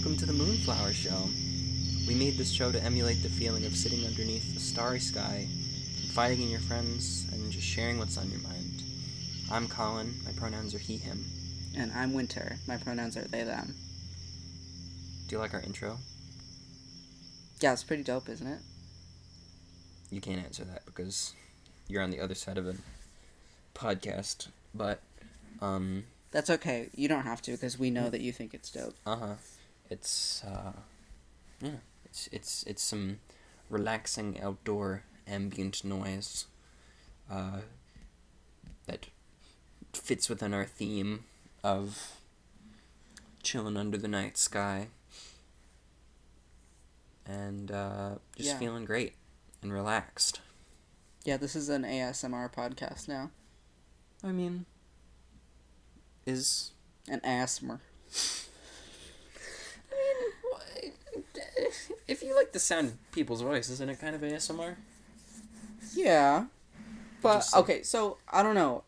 Welcome to the Moonflower Show. We made this show to emulate the feeling of sitting underneath a starry sky, confiding in your friends, and just sharing what's on your mind. I'm Colin. My pronouns are he, him. And I'm Winter. My pronouns are they, them. Do you like our intro? Yeah, it's pretty dope, isn't it? You can't answer that because you're on the other side of a podcast, but, That's okay. You don't have to, because we know that you think it's dope. It's, it's some relaxing outdoor ambient noise, that fits within our theme of chilling under the night sky and, just feeling great and relaxed. Yeah, this is an ASMR podcast now. I mean, is... An ASMR. If you like the sound of people's voices, isn't it kind of ASMR? Yeah. But, Just- okay, so, I don't know.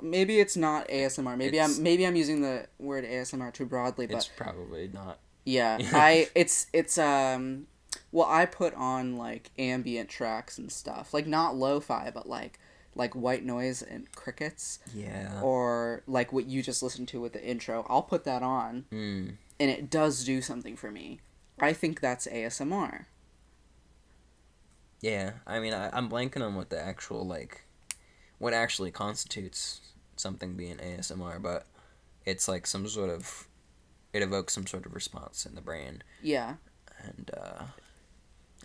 Maybe it's not ASMR. Maybe I'm using the word ASMR too broadly, but... It's probably not. Yeah, well, I put on, like, ambient tracks and stuff. Like, not lo-fi, but, like white noise and crickets. Yeah. Or, like, what you just listened to with the intro. I'll put that on, and it does do something for me. I think that's ASMR. Yeah, I mean, I'm blanking on what the actual, like, what actually constitutes something being ASMR, but it's, like, some sort of, it evokes some sort of response in the brain. Yeah. And,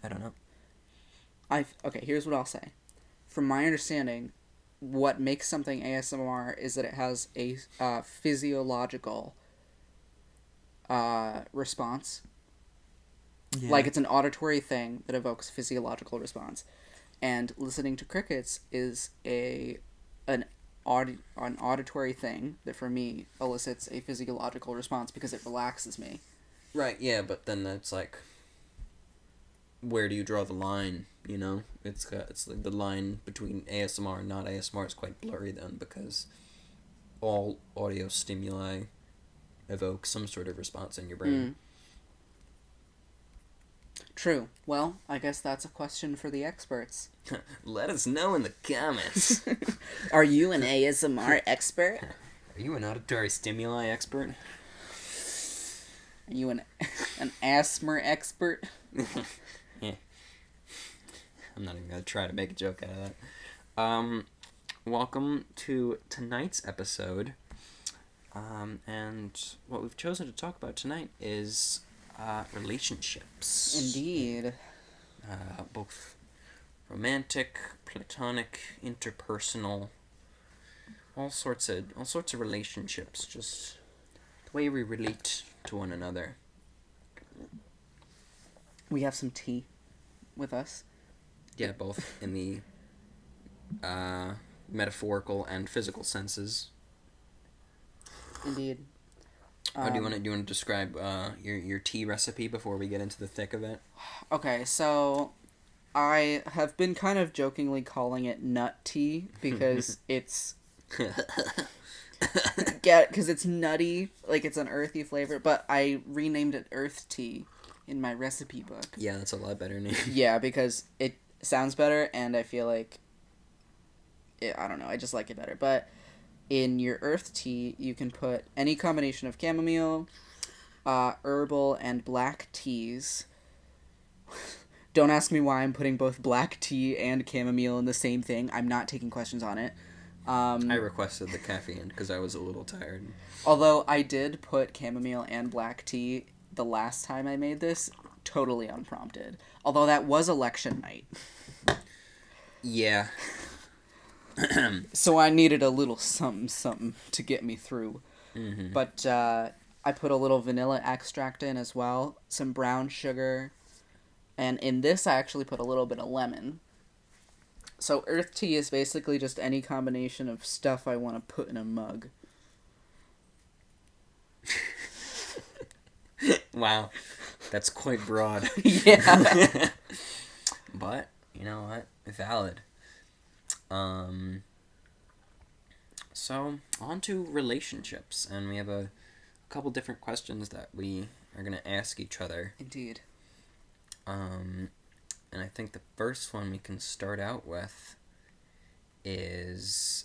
I don't know. Okay, here's what I'll say. From my understanding, what makes something ASMR is that it has a physiological response. Yeah. Like, it's an auditory thing that evokes physiological response. And listening to crickets is an auditory thing that, for me, elicits a physiological response because it relaxes me. Right, yeah, but then that's, like, where do you draw the line, you know? It's like the line between ASMR and not ASMR is quite blurry then, because all audio stimuli evoke some sort of response in your brain. True. Well, I guess that's a question for the experts. Let us know in the comments. Are you an ASMR expert? Are you an auditory stimuli expert? Are you an asthma expert? Yeah. I'm not even going to try to make a joke out of that. Welcome to tonight's episode. And what we've chosen to talk about tonight is relationships. Indeed. Both romantic, platonic, interpersonal, all sorts of relationships, just the way we relate to one another. We have some tea with us. Yeah, both in the metaphorical and physical senses. Indeed. Do you want to describe your tea recipe before we get into the thick of it? Okay, so I have been kind of jokingly calling it nut tea because it's because it's nutty, like it's an earthy flavor, but I renamed it earth tea in my recipe book. Yeah, that's a lot better name. Yeah, because it sounds better, and I feel like I don't know, I just like it better. But in your earth tea, you can put any combination of chamomile, herbal, and black teas. Don't ask me why I'm putting both black tea and chamomile in the same thing. I'm not taking questions on it. I requested the caffeine because I was a little tired. Although I did put chamomile and black tea the last time I made this, totally unprompted. Although that was election night. Yeah. So I needed a little something to get me through. Mm-hmm. But I put a little vanilla extract in as well, some brown sugar, and in this I actually put a little bit of lemon. So earth tea is basically just any combination of stuff I want to put in a mug. Wow. That's quite broad. Yeah. But, you know what? Valid. So, on to relationships, and we have a couple different questions that we are going to ask each other. Indeed. And I think the first one we can start out with is,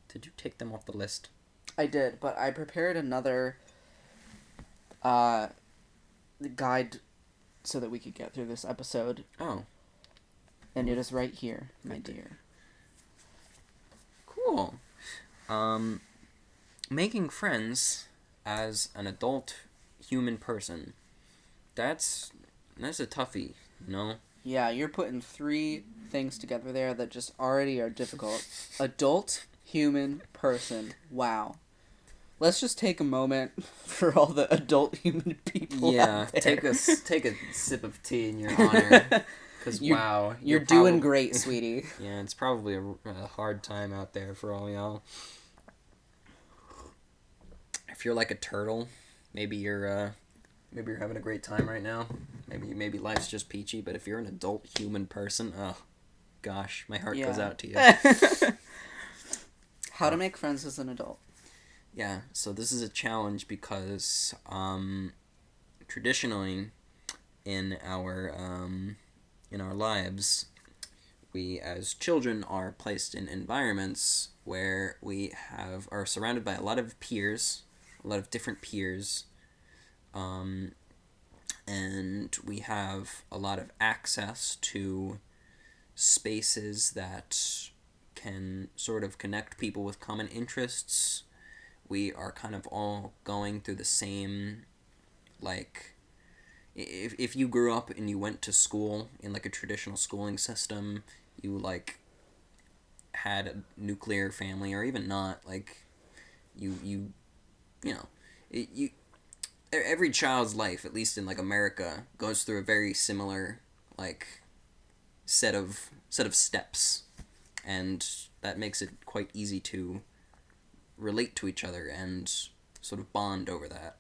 did you take them off the list? I did, but I prepared another guide so that we could get through this episode. Oh. And it is right here, my dear. Cool. Making friends as an adult human person. That's a toughie, you know? Yeah, you're putting 3 things together there that just already are difficult. Adult human person. Wow. Let's just take a moment for all the adult human people out there. take a sip of tea in your honor. Because, wow. You're doing great, sweetie. Yeah, it's probably a hard time out there for all y'all. If you're like a turtle, maybe you're having a great time right now. Maybe life's just peachy, but if you're an adult human person, oh, gosh, my heart goes out to you. How to make friends as an adult. Yeah, so this is a challenge because traditionally in our lives, we as children are placed in environments where we are surrounded by a lot of peers, a lot of different peers, and we have a lot of access to spaces that can sort of connect people with common interests. We are kind of all going through the same, like, if you grew up and you went to school in, like, a traditional schooling system, you, like, had a nuclear family, or even not, like, every child's life, at least in, like, America, goes through a very similar, like, set of steps, and that makes it quite easy to relate to each other and sort of bond over that.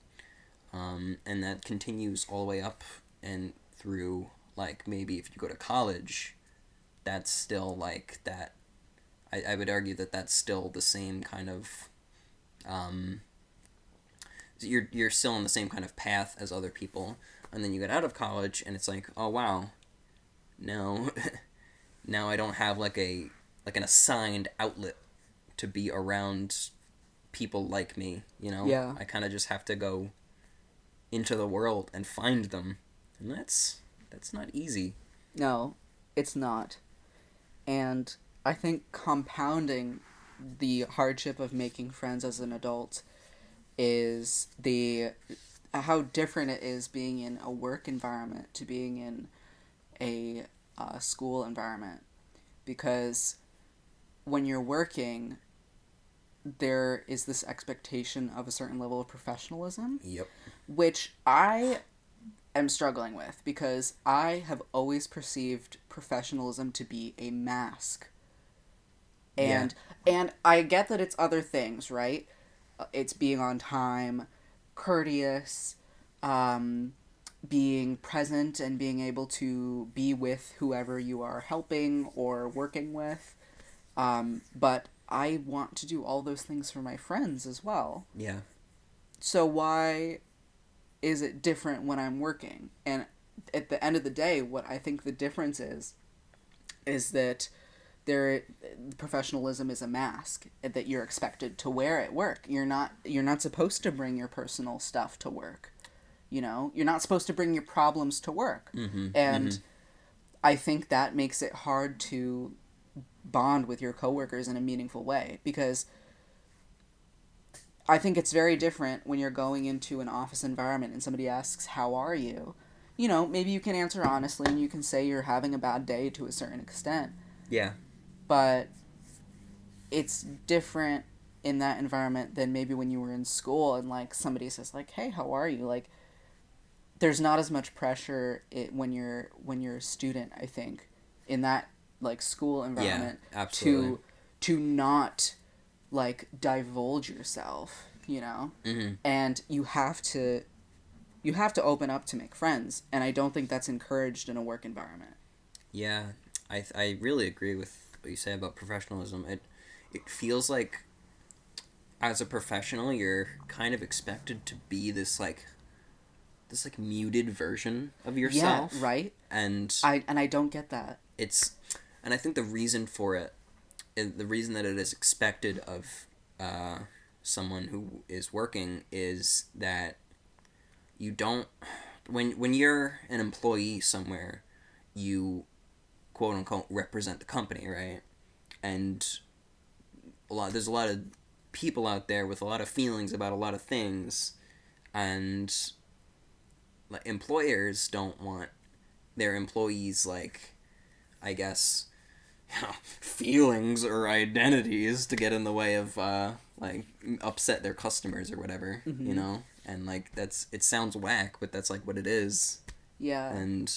And that continues all the way up and through, like, maybe if you go to college, that's still, like, that, I would argue that that's still the same kind of, you're still on the same kind of path as other people, and then you get out of college, and it's like, oh, wow, now I don't have, like, an assigned outlet to be around people like me, you know? Yeah. I kind of just have to go into the world and find them, and that's not easy. No, it's not. And I think compounding the hardship of making friends as an adult is how different it is being in a work environment to being in a school environment. Because when you're working, there is this expectation of a certain level of professionalism. Yep. Which I am struggling with, because I have always perceived professionalism to be a mask. And I get that it's other things, right? It's being on time, courteous, being present and being able to be with whoever you are helping or working with. But I want to do all those things for my friends as well. Yeah. So why is it different when I'm working? And at the end of the day, what I think the difference is that professionalism is a mask that you're expected to wear at work. You're not supposed to bring your personal stuff to work. You know, you're not supposed to bring your problems to work. Mm-hmm. And mm-hmm. I think that makes it hard to bond with your coworkers in a meaningful way, because I think it's very different when you're going into an office environment and somebody asks, "How are you?" You know, maybe you can answer honestly and you can say you're having a bad day to a certain extent. Yeah. But it's different in that environment than maybe when you were in school and, like, somebody says, like, "Hey, how are you?" Like, there's not as much pressure when you're a student, I think, in that, like, school environment. Yeah, absolutely. To not, like, divulge yourself, you know? Mm-hmm. And you have to open up to make friends, and I don't think that's encouraged in a work environment. Yeah, I really agree with what you say about professionalism. It feels like as a professional, you're kind of expected to be this muted version of yourself. Yeah, right. And I don't get that. it's and I think the reason for it, the reason that it is expected of someone who is working, is that you don't, when you're an employee somewhere, you quote unquote represent the company, right? And there's a lot of people out there with a lot of feelings about a lot of things, and like employers don't want their employees, like, I guess, feelings or identities to get in the way of like upset their customers or whatever, Mm-hmm. you know. And like it sounds whack, but that's like what it is. Yeah. And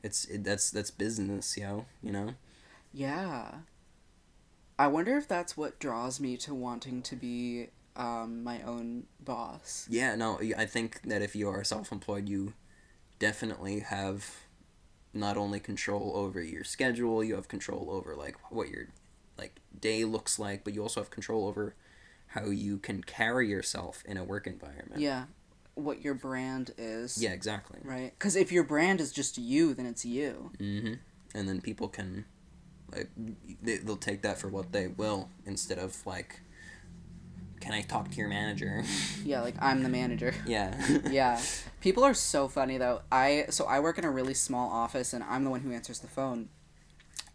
that's business, you know. Yeah. I wonder if that's what draws me to wanting to be my own boss. Yeah, no, I think that if you are self-employed, you definitely have not only control over your schedule, you have control over like what your like day looks like, but you also have control over how you can carry yourself in a work environment. Yeah. What your brand is. Yeah, exactly. Right? Because if your brand is just you, then it's you. Mm-hmm. And then people can, like, they'll take that for what they will, instead of like, can I talk to your manager? Yeah, like I'm the manager. Yeah. Yeah. People are so funny though. So I work in a really small office and I'm the one who answers the phone.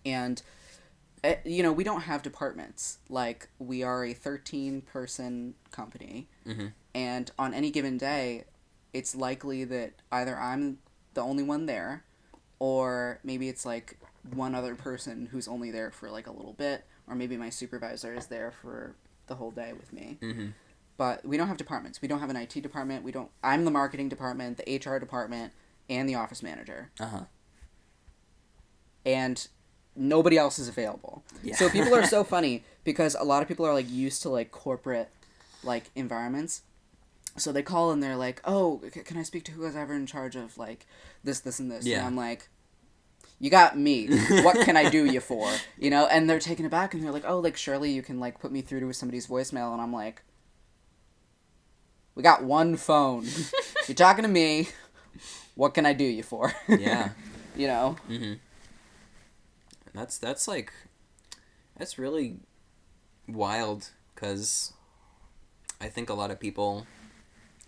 And we don't have departments. Like, we are a 13-person company. Mm-hmm. And on any given day, it's likely that either I'm the only one there, or maybe it's like one other person who's only there for like a little bit, or maybe my supervisor is there for the whole day with me. Mm-hmm. But we don't have departments. We don't have an IT department. I'm the marketing department, the HR department, and the office manager. Uh-huh. And nobody else is available. Yeah. So people are so funny because a lot of people are like used to like corporate like environments. So they call and they're like, "Oh, can I speak to whoever's ever in charge of like this, and this?" Yeah. And I'm like, "You got me. What can I do you for?" You know? And they're taken aback and they're like, "Oh, like surely you can like put me through to somebody's voicemail." And I'm like, "We got one phone. You're talking to me. What can I do you for?" Yeah. You know? Mm-hmm. That's really wild, because I think a lot of people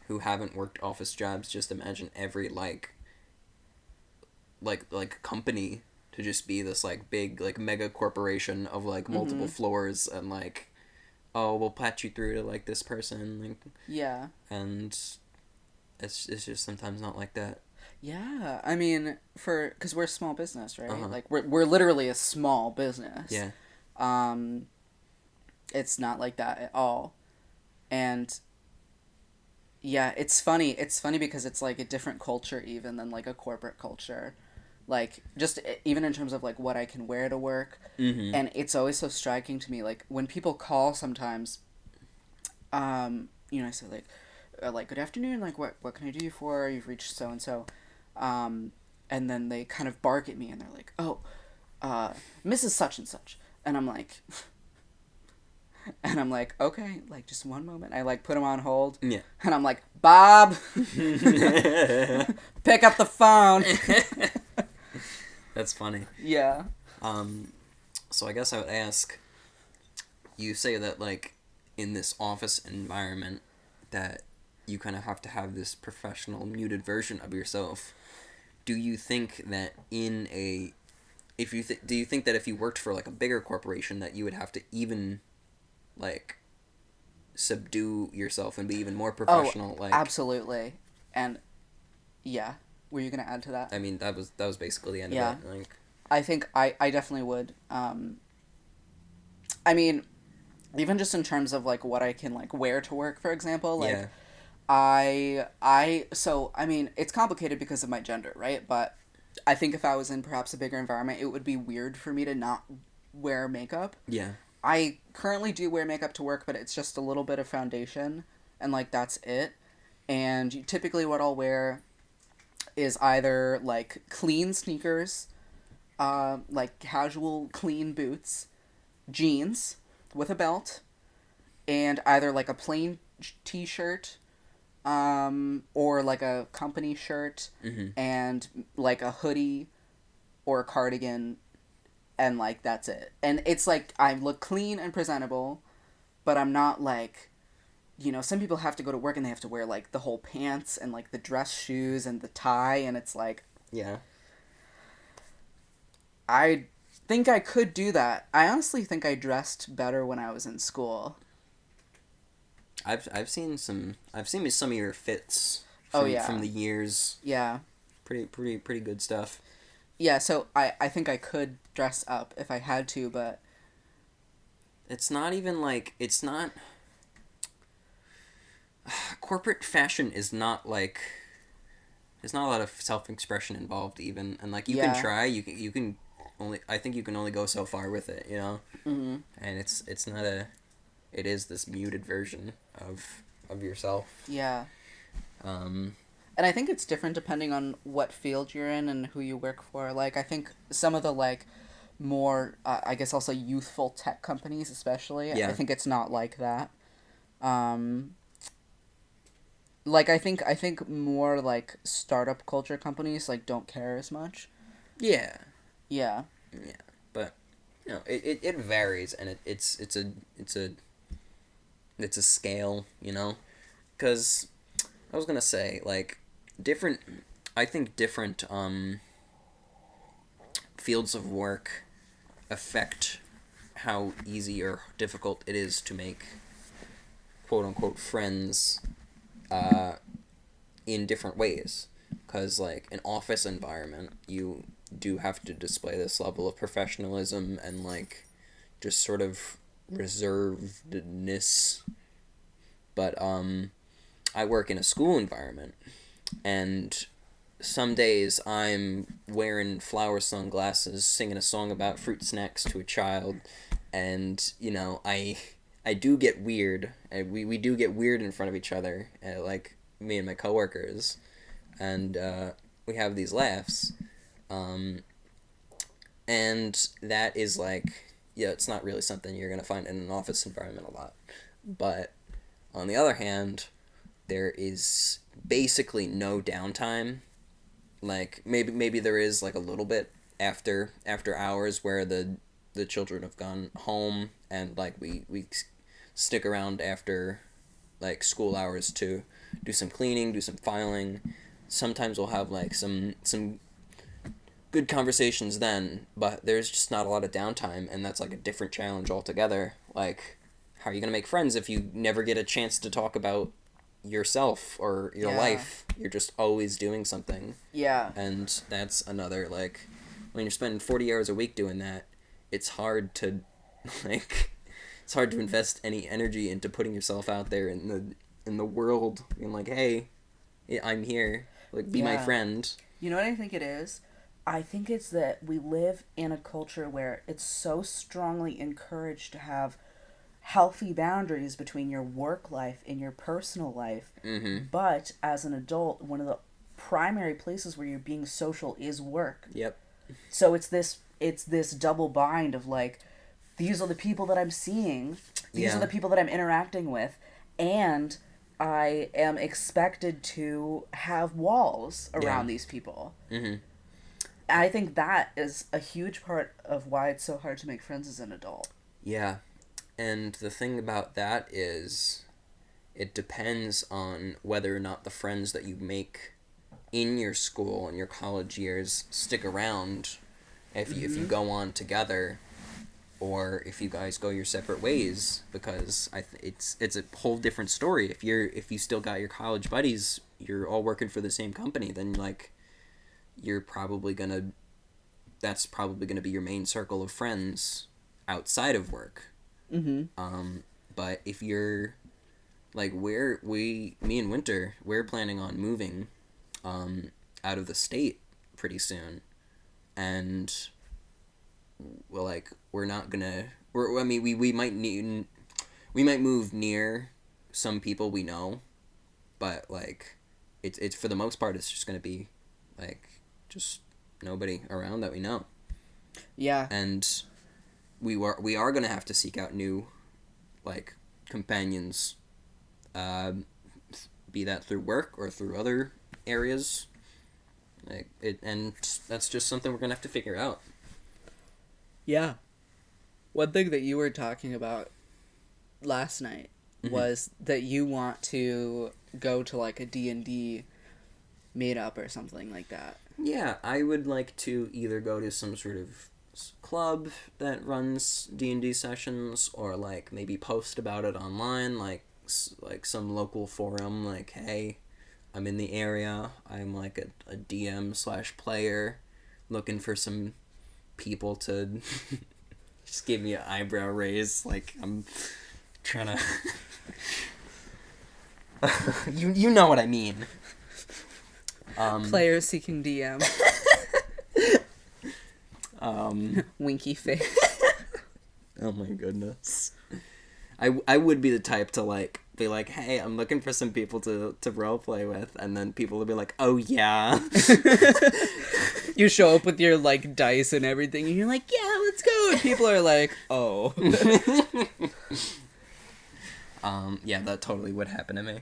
who haven't worked office jobs just imagine every like company to just be this like big like mega corporation of like multiple floors, and like, oh, we'll patch you through to like this person, like, Yeah. and it's just sometimes not like that. Yeah, I mean, because we're a small business, right? Uh-huh. Like we're literally a small business. Yeah. It's not like that at all, and yeah, it's funny. It's funny because it's like a different culture even than like a corporate culture, like just even in terms of like what I can wear to work, Mm-hmm. and it's always so striking to me. Like when people call sometimes, I say like good afternoon, like what can I do you for? You've reached so and so. And then they kind of bark at me and they're like, "Oh, Mrs. Such and Such," and I'm like, okay, like just one moment. I like put him on hold. Yeah. And I'm like, "Bob, pick up the phone." That's funny. Yeah. So I guess I would ask, you say that like in this office environment that you kind of have to have this professional muted version of yourself. Do you think that do you think that if you worked for like a bigger corporation that you would have to even like subdue yourself and be even more professional? Like, absolutely. And yeah, were you gonna add to that? I mean, that was basically the end Yeah. of it. Like, I think I definitely would. I mean, even just in terms of like what I can like wear to work, for example, like yeah. I mean, it's complicated because of my gender, right? But I think if I was in perhaps a bigger environment, it would be weird for me to not wear makeup. Yeah. I currently do wear makeup to work, but it's just a little bit of foundation, and like that's it. And typically what I'll wear is either like clean sneakers, like casual clean boots, jeans with a belt, and either like a plain t-shirt, or like a company shirt, Mm-hmm. and like a hoodie or a cardigan, and like that's it. And it's like I look clean and presentable, but I'm not like, some people have to go to work and they have to wear like the whole pants and like the dress shoes and the tie, and it's like Yeah. I think I could do that. I honestly think I dressed better when I was in school. I've seen some of your fits Oh from yeah. the years. Yeah. Pretty good stuff. Yeah, so I think I could dress up if I had to, but It's not even like it's not corporate fashion is not like there's not a lot of self-expression involved even, and like you can yeah. try, you can only, I think you can only go so far with it, you know. Mm-hmm. And it's not a, it is this muted version of yourself. Yeah. um And I think it's different depending on what field you're in and who you work for. Like I think some of the like more I guess also youthful tech companies especially, I yeah. think it's not like that. Um like I think more like startup culture companies like don't care as much. Yeah. Yeah. Yeah. But it varies, and it's a scale, you know, because I was gonna say like different, I think different fields of work affect how easy or difficult it is to make quote unquote friends uh, in different ways. Because, like, an office environment, you do have to display this level of professionalism and, like, just sort of reservedness. But, I work in a school environment, and some days I'm wearing flower sunglasses, singing a song about fruit snacks to a child, and I do get weird. We do get weird in front of each other, like me and my coworkers, and we have these laughs, um, and that is like, yeah, it's not really something you're gonna find in an office environment a lot, but on the other hand, there is basically no downtime. Like maybe there is like a little bit after hours where the children have gone home, and like we stick around after like school hours to do some cleaning, do some filing. Sometimes we'll have like some good conversations then, but there's just not a lot of downtime, and that's like a different challenge altogether. Like, how are you gonna make friends if you never get a chance to talk about yourself or your Yeah. life? You're just always doing something. Yeah. And that's another, like, when you're spending 40 hours a week doing that, it's hard to like it's hard to invest any energy into putting yourself out there in the world, being like, hey, I'm here, like, be my Yeah. friend. You know what I think it is? I think it's that we live in a culture where it's so strongly encouraged to have healthy boundaries between your work life and your personal life. Mm-hmm. But as an adult, one of the primary places where you're being social is work. Yep. So it's this double bind of like, these are the people that I'm seeing, these Yeah. are the people that I'm interacting with, and I am expected to have walls around Yeah. these people. Mm-hmm. I think that is a huge part of why it's so hard to make friends as an adult. Yeah. And the thing about that is it depends on whether or not the friends that you make in your school and your college years stick around, if you go on together, or if you guys go your separate ways, because it's a whole different story. If you still got your college buddies, you're all working for the same company, then like you're probably gonna that's probably gonna be your main circle of friends outside of work. Mm-hmm. But if you're like, me and Winter, we're planning on moving out of the state pretty soon, and we're not gonna, I mean, we might move near some people we know, but like it's for the most part it's just gonna be like just nobody around that we know. Yeah. And we are gonna have to seek out new, like, companions, be that through work or through other areas. And that's just something we're gonna have to figure out. Yeah. One thing that you were talking about last night was that you want to go to like a D&D meetup or something like that. Yeah, I would like to either go to some sort of club that runs D&D sessions, or like maybe post about it online, like some local forum, like, hey, I'm in the area, I'm like a DM/player looking for some people to just give me an eyebrow raise, like I'm trying to you know what I mean. Player seeking DM. Winky face. Oh my goodness. I would be the type to like be like, hey, I'm looking for some people to roleplay with, and then people would be like, oh yeah. You show up with your like dice and everything, and you're like, yeah, let's go. And people are like, oh. Yeah, that totally would happen to me.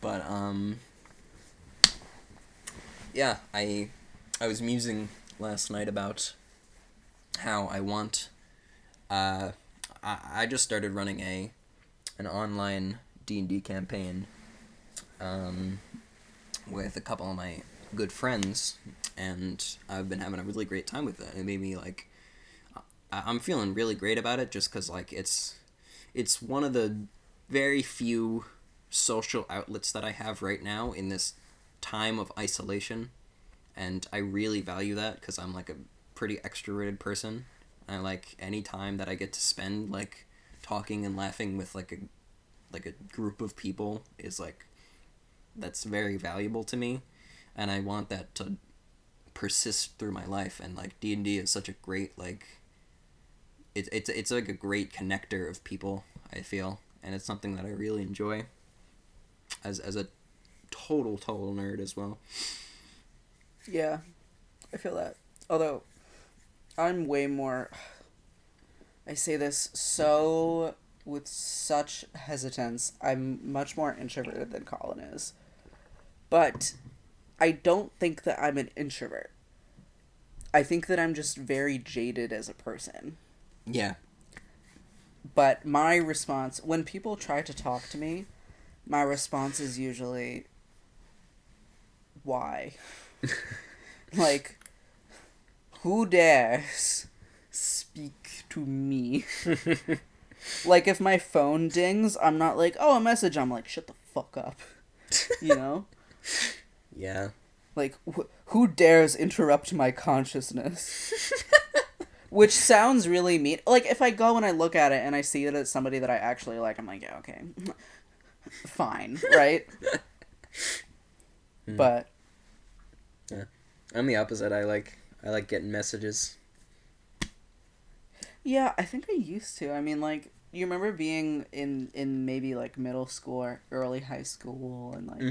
But yeah, I was musing last night about how I want. I just started running an online D&D campaign with a couple of my good friends, and I've been having a really great time with it. It made me like, I'm feeling really great about it, just because like it's one of the very few social outlets that I have right now in this time of isolation, and I really value that because I'm like a pretty extroverted person. I like any time that I get to spend like talking and laughing with like a group of people is like, that's very valuable to me, and I want that to persist through my life. And like D&D is such a great like it's like a great connector of people, I feel, and it's something that I really enjoy as a total nerd as well. Yeah, I feel that. Although, I'm way more... I say this so with such hesitance. I'm much more introverted than Colin is. But I don't think that I'm an introvert. I think that I'm just very jaded as a person. Yeah. But my response, when people try to talk to me, my response is usually, why? Like, who dares speak to me? Like, if my phone dings, I'm not like, oh, a message. I'm like, shut the fuck up. You know? Yeah. Like, who dares interrupt my consciousness? Which sounds really mean. Like, if I go and I look at it and I see that it's somebody that I actually like, I'm like, yeah, okay. Fine, right? But... yeah. I'm the opposite. I like getting messages. Yeah, I think I used to. I mean, like, you remember being in maybe, like, middle school or early high school and, like,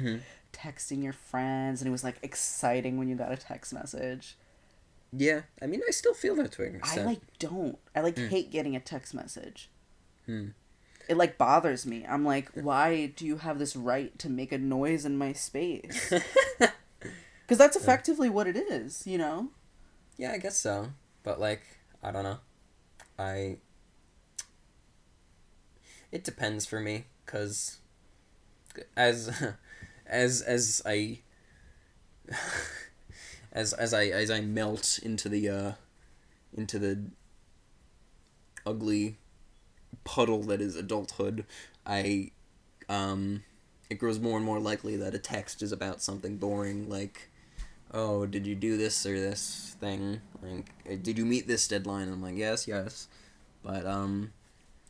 texting your friends, and it was, like, exciting when you got a text message. Yeah, I mean, I still feel that to an extent. I, like, don't. I, like, hate getting a text message. Hmm. It, like, bothers me. I'm like, why do you have this right to make a noise in my space? Because that's effectively what it is, you know? Yeah, I guess so. But, like, I don't know. It depends for me, because as I as I melt into the ugly puddle that is adulthood, it grows more and more likely that a text is about something boring, like, oh, did you do this or this thing? Like, did you meet this deadline? I'm like, yes. But,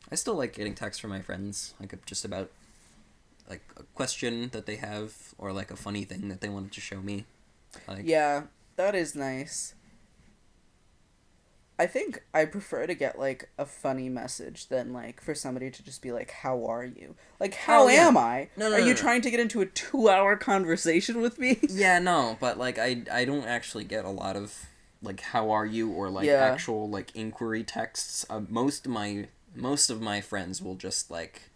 I still like getting texts from my friends, like, just about, like, a question that they have, or, like, a funny thing that they wanted to show me. Like, yeah, that is nice. I think I prefer to get, like, a funny message than, like, for somebody to just be like, how are you? Like, how am I? Are you trying to get into a 2-hour conversation with me? Yeah, no, but, like, I don't actually get a lot of, like, how are you, or, like, actual, like, inquiry texts. Most of my friends will just, like,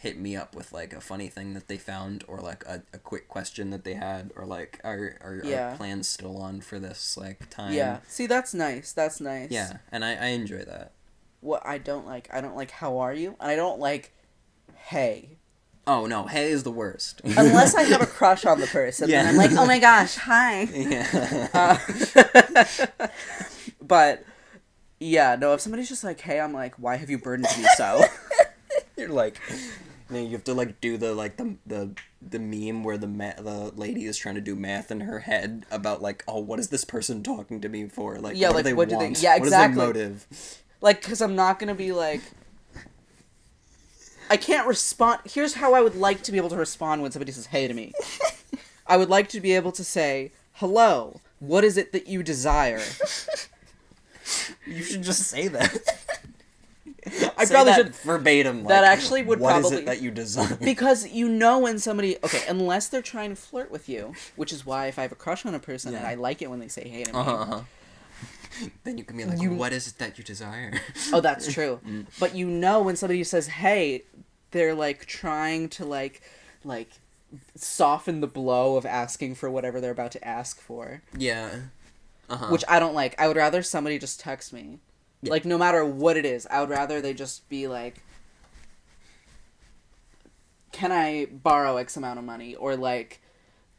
hit me up with like a funny thing that they found, or like a quick question that they had, or like are plans still on for this like time. Yeah. See, that's nice. That's nice. Yeah, and I enjoy that. What I don't like how are you? And I don't like hey. Oh no, hey is the worst. Unless I have a crush on the person, then I'm like, oh my gosh, hi. Yeah. But yeah, no, if somebody's just like, hey, I'm like, why have you burdened me so? You're like, you have to like do the like the meme where the lady is trying to do math in her head about like, oh, what is this person talking to me for? Like, yeah, what like do they what want? do they? Yeah, exactly. What is their motive? Like, because I'm not gonna be like, I can't respond. Here's how I would like to be able to respond when somebody says hey to me. I would like to be able to say, hello, what is it that you desire? You should just say that. I probably should verbatim. Like, that actually would what probably. What is it that you desire? Because you know when somebody, okay, unless they're trying to flirt with you, which is why if I have a crush on a person, and I like it when they say hey to me. Then you can be like, what is it that you desire? Oh, that's true. But you know when somebody says hey, they're like trying to like soften the blow of asking for whatever they're about to ask for. Yeah. Which I don't like. I would rather somebody just text me. Yeah. Like, no matter what it is, I would rather they just be like, can I borrow X amount of money? Or like,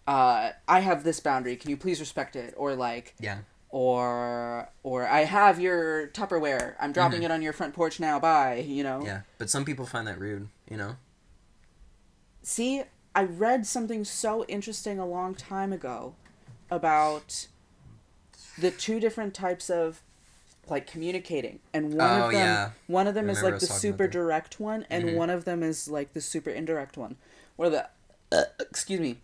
I have this boundary, can you please respect it? Or like, yeah. Or I have your Tupperware, I'm dropping it on your front porch now, bye, you know? Yeah, but some people find that rude, you know? See, I read something so interesting a long time ago about the two different types of like communicating, and one of them is like the super direct one, and one of them is like the super indirect one, where the excuse me,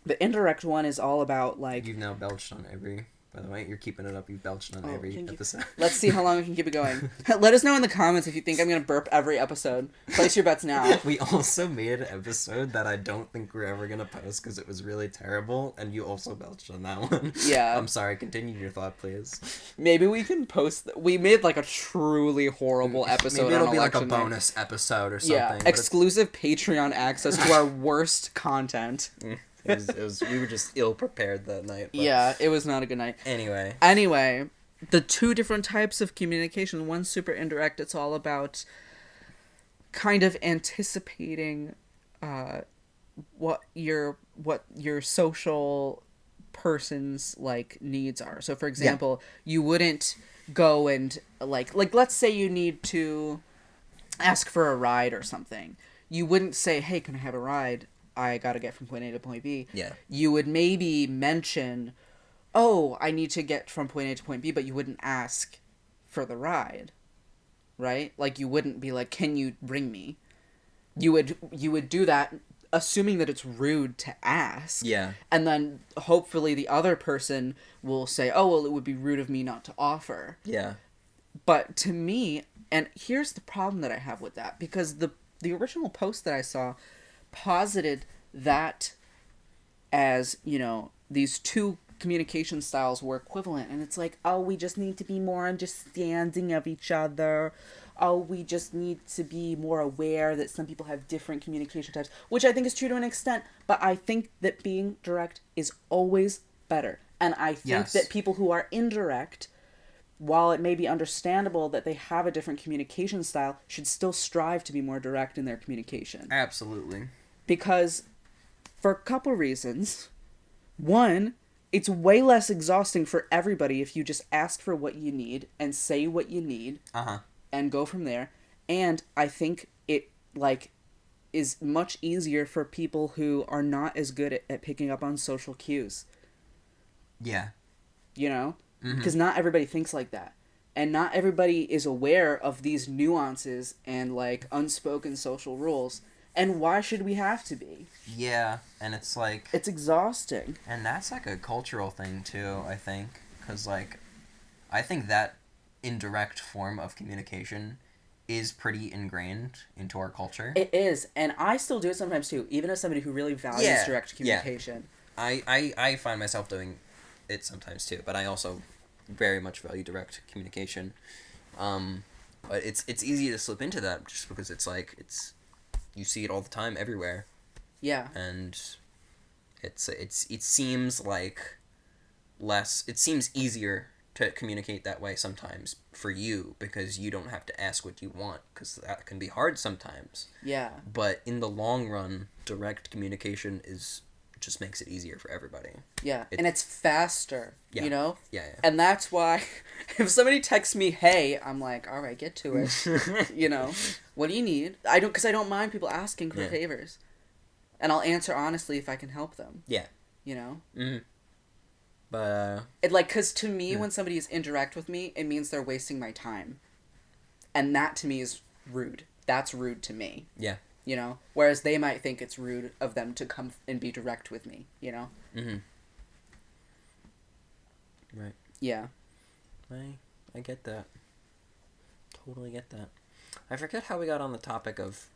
the indirect one is all about like, you've now belched on every, by the way, you're keeping it up, you've belched on every episode. Let's see how long we can keep it going. Let us know in the comments if you think I'm gonna burp every episode. Place your bets now. We also made an episode that I don't think we're ever gonna post because it was really terrible, and you also belched on that one. Yeah. I'm sorry, continue your thought, please. Maybe we can post... We made like a truly horrible episode. Maybe it'll be like a bonus episode or something. Yeah, exclusive Patreon access to our worst content. It was we were just ill prepared that night. But... Yeah, it was not a good night. Anyway, the two different types of communication. One's super indirect. It's all about kind of anticipating what your social person's like needs are. So for example, you wouldn't go and like let's say you need to ask for a ride or something. You wouldn't say, "Hey, can I have a ride? I gotta get from point A to point B." Yeah. You would maybe mention, oh, I need to get from point A to point B, but you wouldn't ask for the ride. Right? Like, you wouldn't be like, can you bring me? You would do that assuming that it's rude to ask. Yeah. And then hopefully the other person will say, oh, well, it would be rude of me not to offer. Yeah. But to me, and here's the problem that I have with that, because the original post that I saw posited that as, you know, these two communication styles were equivalent, and it's like, oh, we just need to be more understanding of each other. Oh, we just need to be more aware that some people have different communication types, which I think is true to an extent, but I think that being direct is always better. And I think that people who are indirect, while it may be understandable that they have a different communication style, should still strive to be more direct in their communication. Absolutely. Because, for a couple reasons. One, it's way less exhausting for everybody if you just ask for what you need and say what you need. And go from there. And I think it, like, is much easier for people who are not as good at picking up on social cues. Yeah. You know? Because not everybody thinks like that. And not everybody is aware of these nuances and, like, unspoken social rules. And why should we have to be? Yeah, and it's like... It's exhausting. And that's, like, a cultural thing, too, I think. Because, like, I think that indirect form of communication is pretty ingrained into our culture. It is, and I still do it sometimes, too, even as somebody who really values direct communication. Yeah. I find myself doing it sometimes, too, but I also very much value direct communication. But it's easy to slip into that just because it's like, it's you see it all the time everywhere. Yeah. And it seems like it seems easier to communicate that way sometimes for you because you don't have to ask what you want, because that can be hard sometimes. Yeah. But in the long run, direct communication just makes it easier for everybody. Yeah, and it's faster, Yeah. you know? Yeah. And that's why if somebody texts me, hey, I'm like, all right, get to it. You know? What do you need? Because I don't mind people asking for favors. And I'll answer honestly if I can help them. Yeah. You know? Mm-hmm. But, because to me, when somebody is indirect with me, it means they're wasting my time. And that to me is rude. That's rude to me. Yeah. You know? Whereas they might think it's rude of them to come and be direct with me, you know? Mm-hmm. Right. Yeah. I get that. Totally get that. I forget how we got on the topic of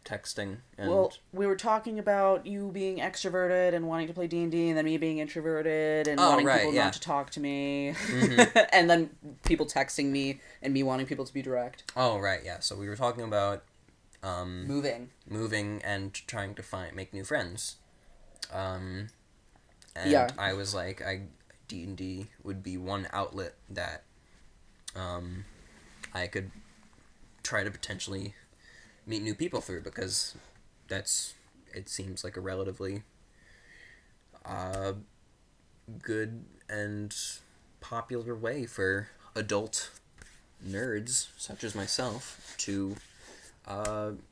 texting. And... Well, we were talking about you being extroverted and wanting to play D&D, and then me being introverted and wanting people not to talk to me. Mm-hmm. And then people texting me and me wanting people to be direct. Oh, right, yeah. So we were talking about... moving and trying to make new friends. And I was like, D&D would be one outlet that I could try to potentially meet new people through, because it seems like a relatively good and popular way for adult nerds such as myself to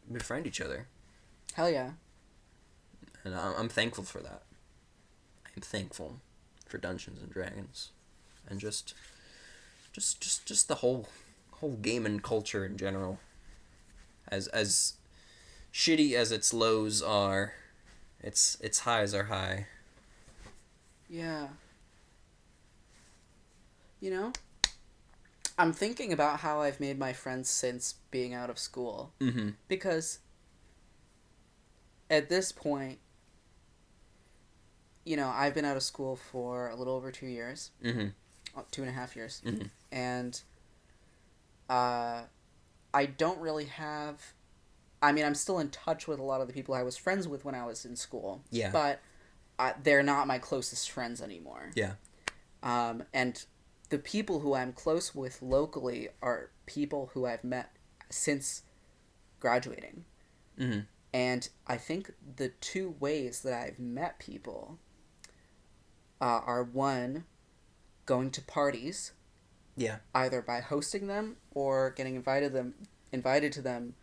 befriend each other. Hell yeah. And I'm thankful for that. I'm thankful for Dungeons and Dragons, and just the whole gaming culture in general. As shitty as its lows are, its highs are high. Yeah. You know, I'm thinking about how I've made my friends since being out of school. Mm-hmm. Because at this point, you know, I've been out of school for a little over 2 years. Mm-hmm. 2.5 years. Mm-hmm. And I don't really have... I mean, I'm still in touch with a lot of the people I was friends with when I was in school. Yeah. But they're not my closest friends anymore. Yeah. And the people who I'm close with locally are people who I've met since graduating. Mm-hmm. And I think the two ways that I've met people are, one, going to parties. Yeah. Either by hosting them or getting invited to them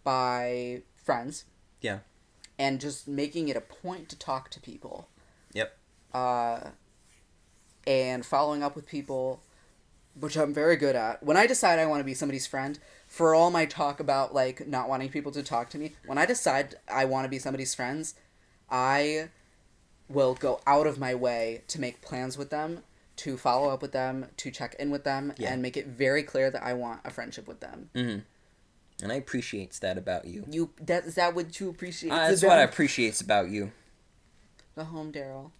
by friends. Yeah. And just making it a point to talk to people. Yep. And following up with people, which I'm very good at. When I decide I want to be somebody's friend, for all my talk about, like, not wanting people to talk to me, when I decide I want to be somebody's friends, I will go out of my way to make plans with them, to follow up with them, to check in with them, and make it very clear that I want a friendship with them. Mm-hmm. And I appreciates that about you. Is that what you appreciate? That's what I appreciates about you. The home, Daryl.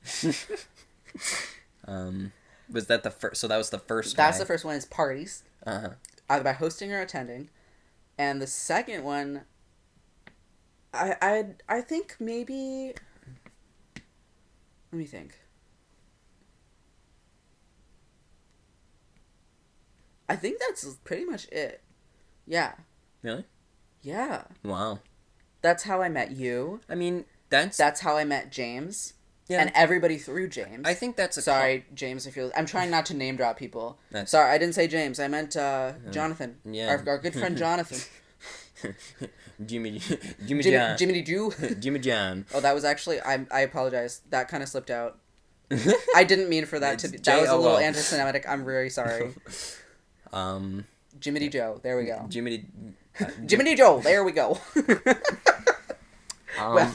Was that the first? So that was the first. That's the first one. Is parties. Uh-huh. Either by hosting or attending, and the second one. I think maybe. Let me think. I think that's pretty much it. Yeah. Really? Yeah. Wow. That's how I met you. I mean, that's how I met James. Yeah. And everybody through James. I think that's Sorry, James, if you're... I'm trying not to name drop people. That's... Sorry, I didn't say James. I meant Jonathan. Yeah. Our good friend Jonathan. Jimmy John. Jimmy Jew? Jimmy John. Oh, that was actually... I apologize. That kind of slipped out. I didn't mean for that to be... That was a little anti-Semitic. I'm very sorry. Jiminy Joe. There we go. Jiminy Joe. There we go. Well,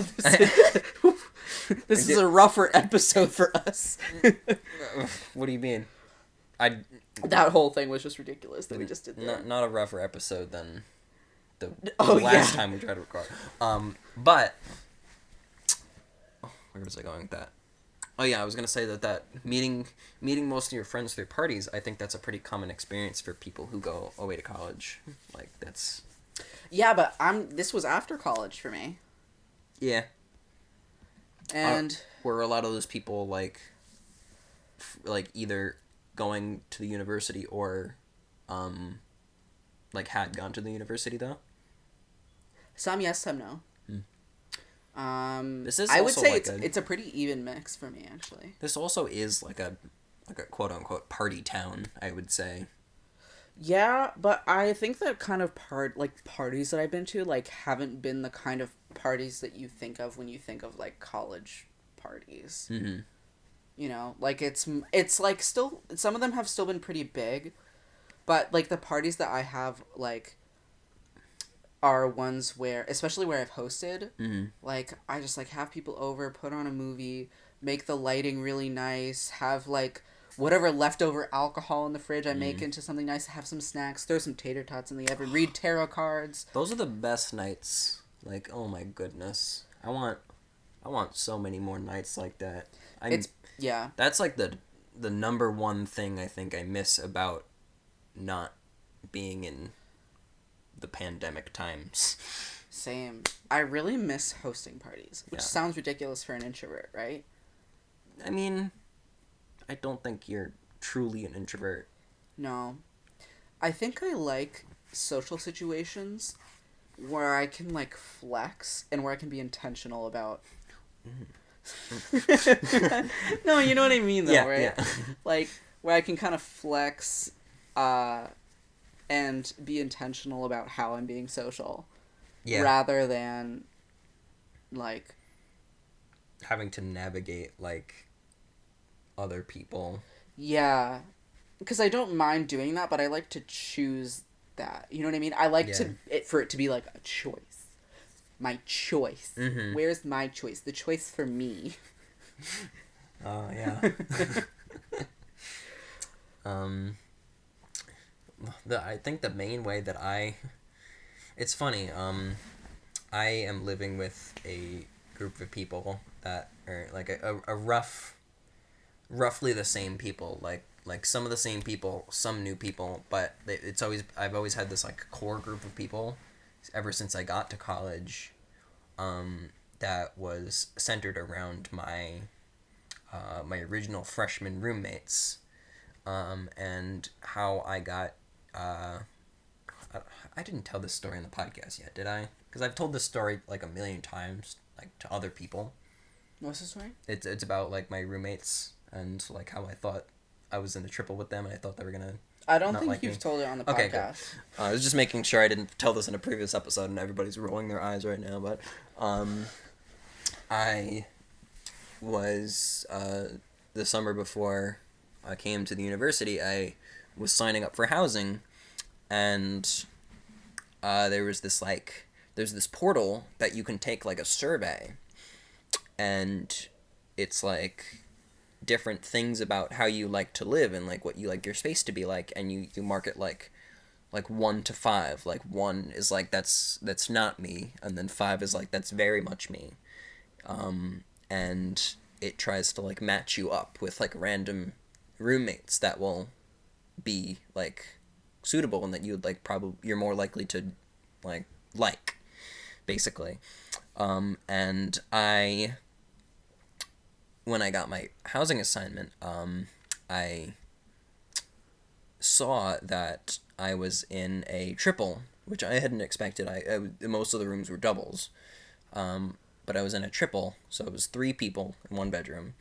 this is a rougher episode for us. What do you mean? That whole thing was just ridiculous that we just did there. Not a rougher episode than the last time we tried to record. But where was I going with that? Oh yeah, I was gonna say that meeting most of your friends through parties, I think that's a pretty common experience for people who go away to college. Like that's. Yeah, but this was after college for me. Yeah. And Were a lot of those people like either going to the university or like had gone to the university though? some yes, some no. This is I would also say like it's a pretty even mix for me, actually. this also is like a quote unquote party town, I would say. Yeah, but I think that kind of parties that I've been to like haven't been the kind of parties that you think of when you think of like college parties. Mm-hmm. You know, like it's like still some of them have still been pretty big, but like the parties that I have like are ones where, especially where I've hosted, like I just like have people over, put on a movie, make the lighting really nice, have like whatever leftover alcohol in the fridge I make into something nice, have some snacks, throw some tater tots in the oven, read tarot cards. Those are the best nights. Like, oh my goodness. I want so many more nights like that. Yeah. That's like the number one thing I think I miss about not being in the pandemic times. Same. I really miss hosting parties, which sounds ridiculous for an introvert, right? I mean, I don't think you're truly an introvert. No. I think I like social situations where I can like flex and where I can be intentional about No, you know what I mean though, right? Yeah. Like where I can kind of flex and be intentional about how I'm being social. Yeah. Rather than like having to navigate like other people. Yeah. Because I don't mind doing that, but I like to choose that. You know what I mean? I like for it to be like a choice. My choice. Mm-hmm. Where's my choice? The choice for me. Oh, yeah. I think the main way that it's funny, I am living with a group of people that are like a roughly the same people, like some of the same people, some new people, but I've always had this like core group of people ever since I got to college, that was centered around my original freshman roommates, and how I got, I didn't tell this story in the podcast yet, did I? Because I've told this story like a million times, like to other people. What's the story? It's about like my roommates and like how I thought I was in a triple with them and I thought they were gonna. I don't think you've told it on the podcast. Okay, good. I was just making sure I didn't tell this in a previous episode and everybody's rolling their eyes right now, but I was the summer before I came to the university, I was signing up for housing, and there's this portal that you can take like a survey, and it's like different things about how you like to live and like what you like your space to be like, and you mark it like 1 to 5. Like 1 is like that's not me, and then 5 is like that's very much me, and it tries to like match you up with like random roommates that will be like suitable and that you would like you're more likely to like basically, and when I got my housing assignment, I saw that I was in a triple, which I hadn't expected. Most of the rooms were doubles, but I was in a triple, so it was 3 people in 1 bedroom,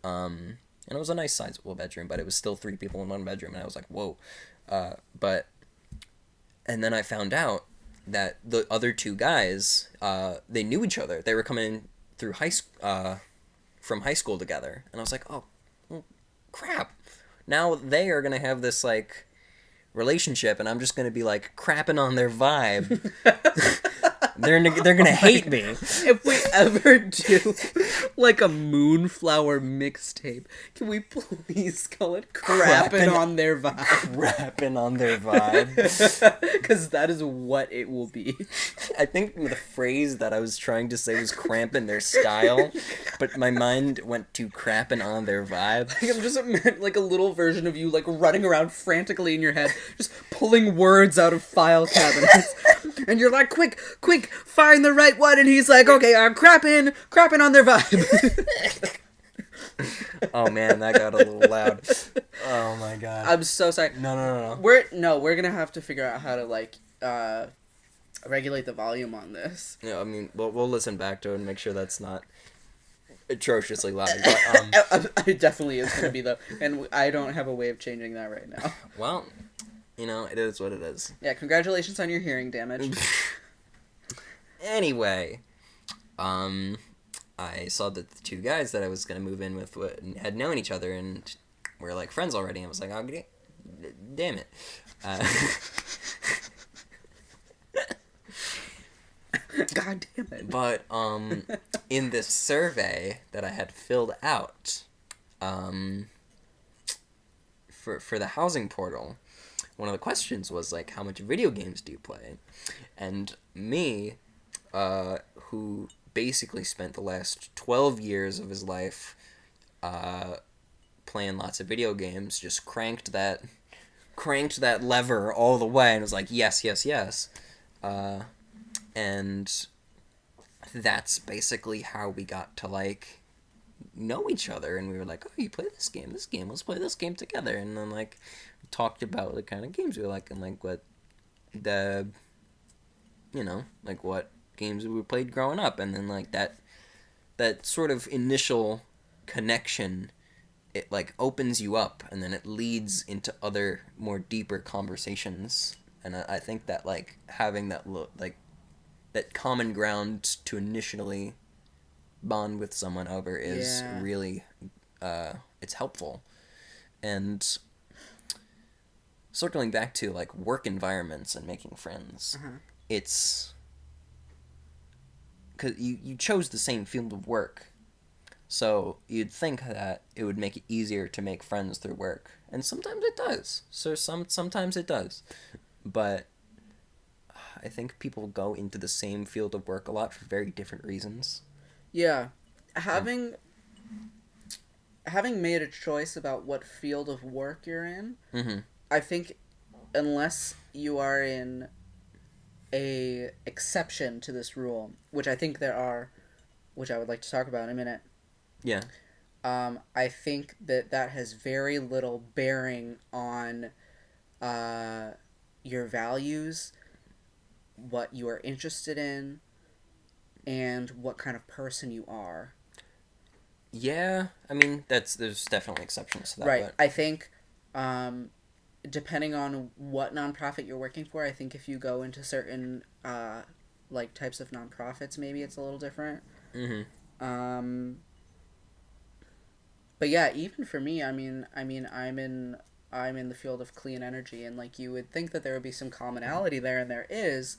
and it was a nice sizable bedroom, but it was still 3 people in 1 bedroom, and I was like, whoa, and then I found out that the other 2 guys, they knew each other. They were coming in through from high school together, and I was like, oh, well, crap, now they are gonna have this like relationship, and I'm just gonna be like crapping on their vibe. They're gonna hate me if we ever do like a Moonflower mixtape. Can we please call it "Crapping on Their Vibe"? Crapping on their vibe, because that is what it will be. I think the phrase that I was trying to say was "cramping their style," but my mind went to "crapping on their vibe." I'm just like a little version of you like running around frantically in your head, just pulling words out of file cabinets. And you're like, quick, find the right one. And he's like, okay, I'm crapping on their vibe. Oh man, that got a little loud. Oh my god. I'm so sorry. No. We're gonna have to figure out how to like regulate the volume on this. Yeah, I mean, we'll listen back to it and make sure that's not atrociously loud. But, it definitely is gonna be though, and I don't have a way of changing that right now. Well, it is what it is. Yeah, congratulations on your hearing damage. Anyway, I saw that the two guys that I was gonna move in with had known each other and were like friends already. And I was like, oh, damn it. God damn it. But in this survey that I had filled out, for the housing portal, one of the questions was like, how much video games do you play? And me, who basically spent the last 12 years of his life playing lots of video games, just cranked that lever all the way and was like, yes. And that's basically how we got to like know each other, and we were like, oh, you play this game, let's play this game together. And then like talked about the kind of games we like and like what like what games we played growing up. And then like that sort of initial connection, it like opens you up, and then it leads into other more deeper conversations. And I think that like having that that common ground to initially bond with someone over is really it's helpful. And circling back to like work environments and making friends, it's because you chose the same field of work, so you'd think that it would make it easier to make friends through work, and sometimes it does. So sometimes it does, but I think people go into the same field of work a lot for very different reasons. Yeah. Having made a choice about what field of work you're in, I think unless you are in a exception to this rule, which I think there are, which I would like to talk about in a minute. Yeah. I think that has very little bearing on your values, what you are interested in, and what kind of person you are. Yeah, I mean, there's definitely exceptions to that. Right. But... I think, depending on what nonprofit you're working for, I think if you go into certain, like, types of nonprofits, maybe it's a little different. But yeah, even for me, I mean, I'm in the field of clean energy, and like you would think that there would be some commonality there, and there is,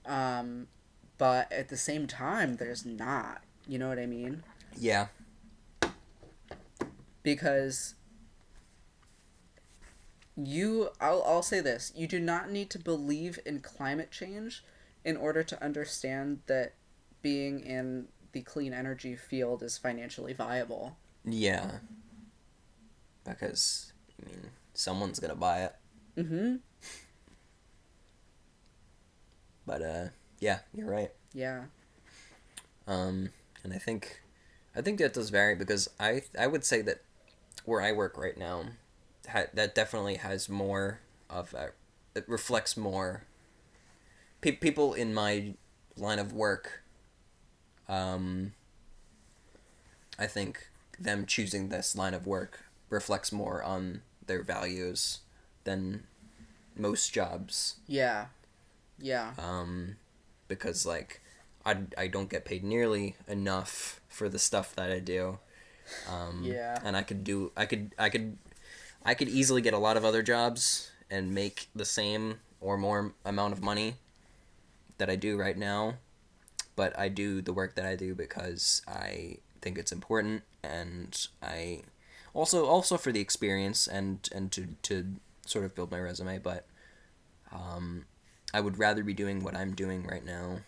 but at the same time, there's not. You know what I mean? Yeah. Because I'll say this: you do not need to believe in climate change in order to understand that being in the clean energy field is financially viable. Yeah. Because, I mean, someone's gonna buy it. But, yeah, you're right. Yeah. And I think that does vary, because I would say that where I work right now, that definitely has more of a... It reflects more... people in my line of work, I think them choosing this line of work reflects more on their values than most jobs. Yeah. Because like I don't get paid nearly enough for the stuff that I do. And I could easily get a lot of other jobs and make the same or more amount of money that I do right now, but I do the work that I do because I think it's important, and I also for the experience and to sort of build my resume. But I would rather be doing what I'm doing right now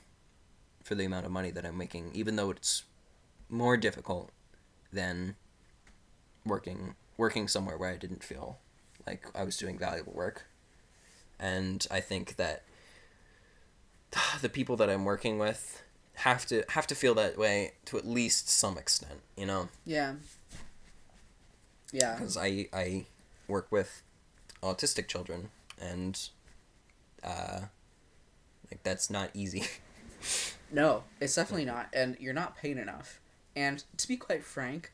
for the amount of money that I'm making, even though it's more difficult than working somewhere where I didn't feel like I was doing valuable work. And I think that the people that I'm working with have to feel that way to at least some extent, you know? Yeah. Yeah. Because I work with autistic children, and like that's not easy. No, it's definitely not, and you're not paid enough. And to be quite frank,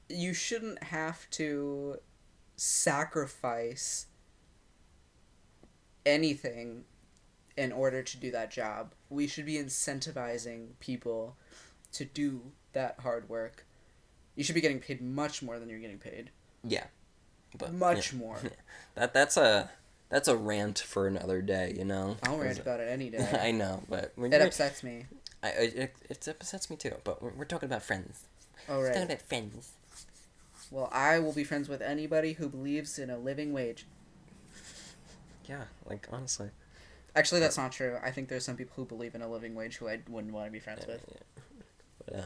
you shouldn't have to sacrifice anything in order to do that job. We should be incentivizing people to do that hard work. You should be getting paid much more than you're getting paid. Yeah, but Much more. That's a rant for another day, you know. I'll rant about it any day. I know, but It upsets me. It upsets me too. But we're talking about friends. Oh, We're right. talking about friends. Well, I will be friends with anybody who believes in a living wage. Yeah, like honestly. Actually, that's not true. I think there's some people who believe in a living wage who I wouldn't want to be friends with. Yeah. But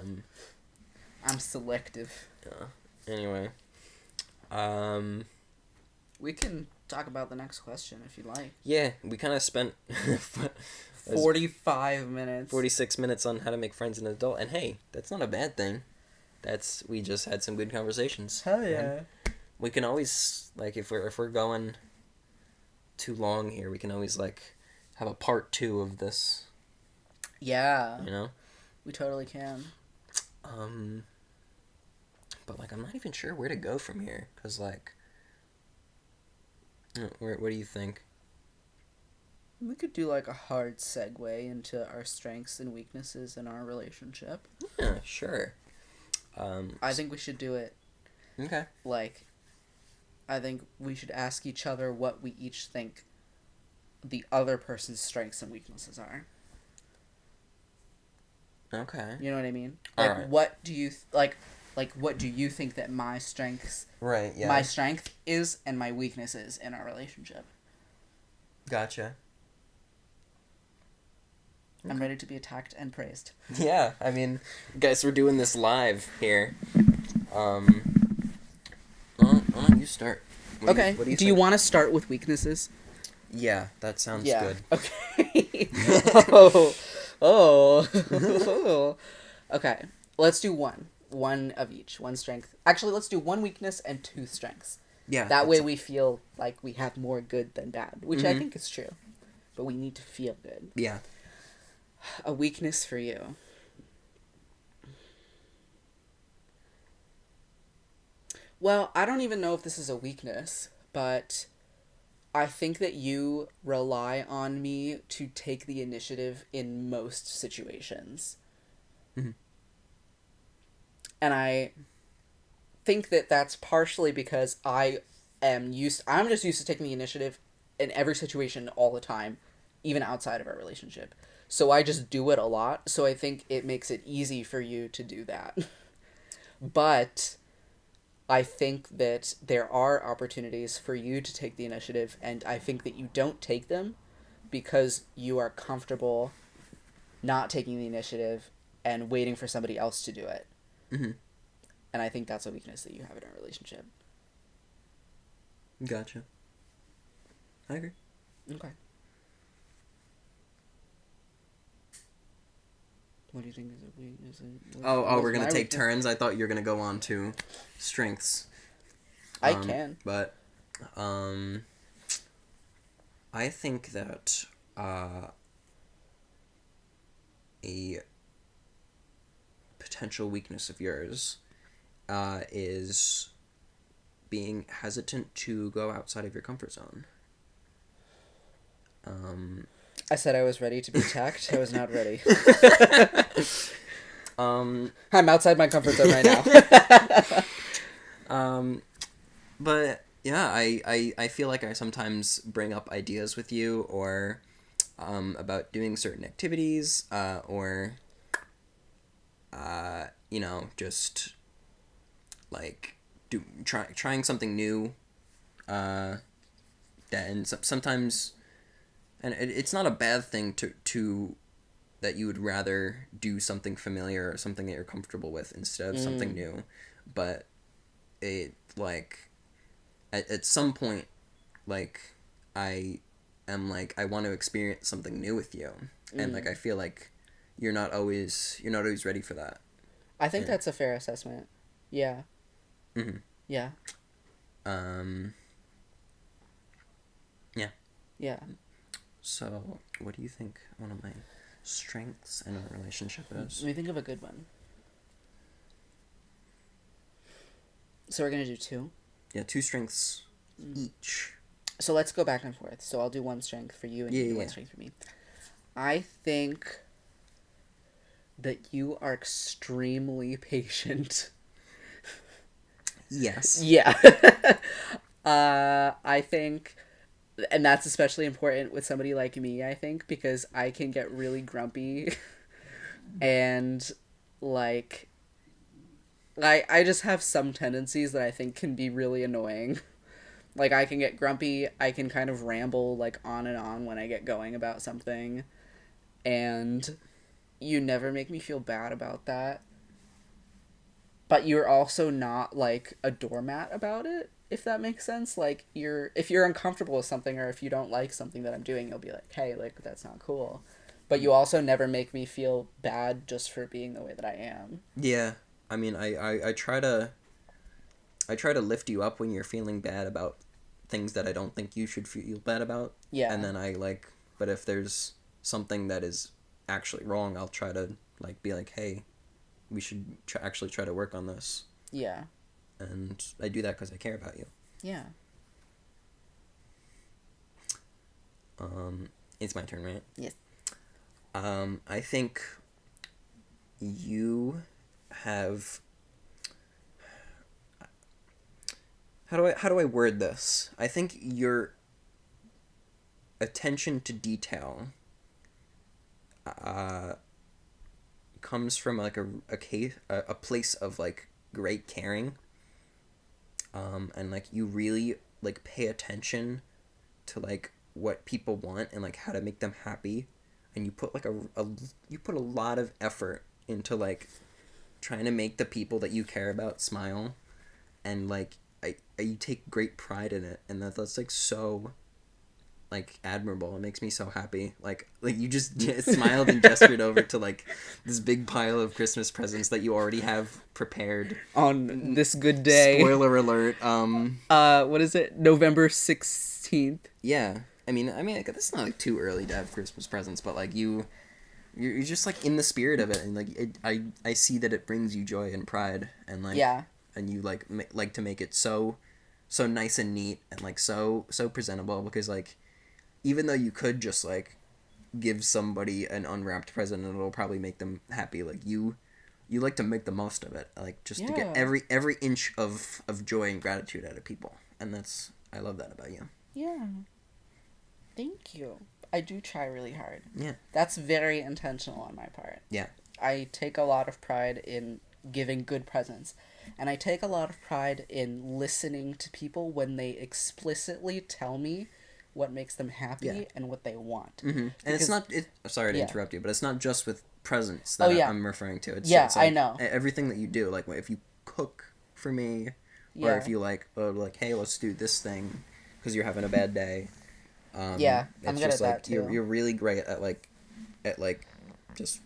I'm selective. Yeah. Anyway. We can talk about the next question if you like. Yeah, we kind of spent 45 minutes. 46 minutes on how to make friends as an adult, and hey, that's not a bad thing. We just had some good conversations. Hell yeah. And we can always, like, if we're going too long here, we can always, like, have a part 2 of this. Yeah. You know? We totally can. But, like, I'm not even sure where to go from here, because, like, what do you think? We could do like a hard segue into our strengths and weaknesses in our relationship. Yeah, sure. I think we should do it. Okay. Like, I think we should ask each other what we each think the other person's strengths and weaknesses are. Okay. You know what I mean? All Like, right. what do you what do you think that my strengths, Right, yeah. my strength is, and my weakness is in our relationship? Gotcha. I'm ready to be attacked and praised. Yeah, I mean, guys, we're doing this live here. Why don't you start? What Do you think? want to start with weaknesses? Yeah, that sounds Yeah. good. Okay. Oh. Okay. Let's do one. One of each. One strength. Actually, let's do one weakness and 2 strengths. Yeah. That way we feel like we have more good than bad, which I Mhm. think is true. But we need to feel good. Yeah. A weakness for you. Well, I don't even know if this is a weakness, but I think that you rely on me to take the initiative in most situations. Mhm. And I think that that's partially because I'm just used to taking the initiative in every situation all the time, even outside of our relationship. So I just do it a lot, so I think it makes it easy for you to do that. But I think that there are opportunities for you to take the initiative, and I think that you don't take them because you are comfortable not taking the initiative and waiting for somebody else to do it. Mm-hmm. And I think that's a weakness that you have in our relationship. Gotcha. I agree. Okay. What do you think is a weakness? We're gonna take turns. I thought you were gonna go on to strengths. I can. But, I think that a potential weakness of yours is being hesitant to go outside of your comfort zone. I said I was ready to be attacked. I was not ready. Um, I'm outside my comfort zone right now. But yeah, I feel like I sometimes bring up ideas with you or about doing certain activities or just like trying something new sometimes, and it's not a bad thing to that you would rather do something familiar or something that you're comfortable with instead of something new, but it like at some point, like I am like, I want to experience something new with you, and like I feel like you're not always ready for that. I think that's a fair assessment. Yeah. Mm-hmm. Yeah. Yeah. Yeah. So, what do you think one of my strengths in a relationship is? Let me think of a good one. So we're gonna do 2? Yeah, 2 strengths each. So let's go back and forth. So I'll do 1 strength for you and you do 1 strength for me. I think that you are extremely patient. Yes. Yeah. I think, and that's especially important with somebody like me, I think, because I can get really grumpy and like I just have some tendencies that I think can be really annoying. Like I can get grumpy, I can kind of ramble like on and on when I get going about something, and you never make me feel bad about that. But you're also not like a doormat about it, if that makes sense. Like if you're uncomfortable with something or if you don't like something that I'm doing, you'll be like, "Hey, like that's not cool." But you also never make me feel bad just for being the way that I am. Yeah. I mean, I try to lift you up when you're feeling bad about things that I don't think you should feel bad about. Yeah. And then but if there's something that is actually wrong, I'll try to like be like, "Hey, we should actually try to work on this." Yeah. And I do that because I care about you. Yeah. It's my turn, right? Yes. I think you have... How do I word this? I think your attention to detail comes from like a place of like great caring, and like you really like pay attention to like what people want and like how to make them happy, and you put like you put a lot of effort into like trying to make the people that you care about smile, and like you take great pride in it, and that's like so like admirable. It makes me so happy. Like you just smiled and gestured over to like this big pile of Christmas presents that you already have prepared on this good day. Spoiler alert. What is it? November 16th. Yeah. I mean, like, that's not like too early to have Christmas presents, but like you're just like in the spirit of it, and like I see that it brings you joy and pride, and like and you like like to make it so nice and neat and like so presentable, because like even though you could just like give somebody an unwrapped present and it'll probably make them happy, like you like to make the most of it, like just to get every inch of joy and gratitude out of people, and I love that about you. Yeah. Thank you. I do try really hard. Yeah. That's very intentional on my part. Yeah. I take a lot of pride in giving good presents. And I take a lot of pride in listening to people when they explicitly tell me what makes them happy and what they want. Mm-hmm. And it's not... sorry to interrupt you, but it's not just with presents that I'm referring to. It's like I know. Everything that you do. Like, if you cook for me, or if you like, hey, let's do this thing because you're having a bad day. I'm good at that too. You're really great at just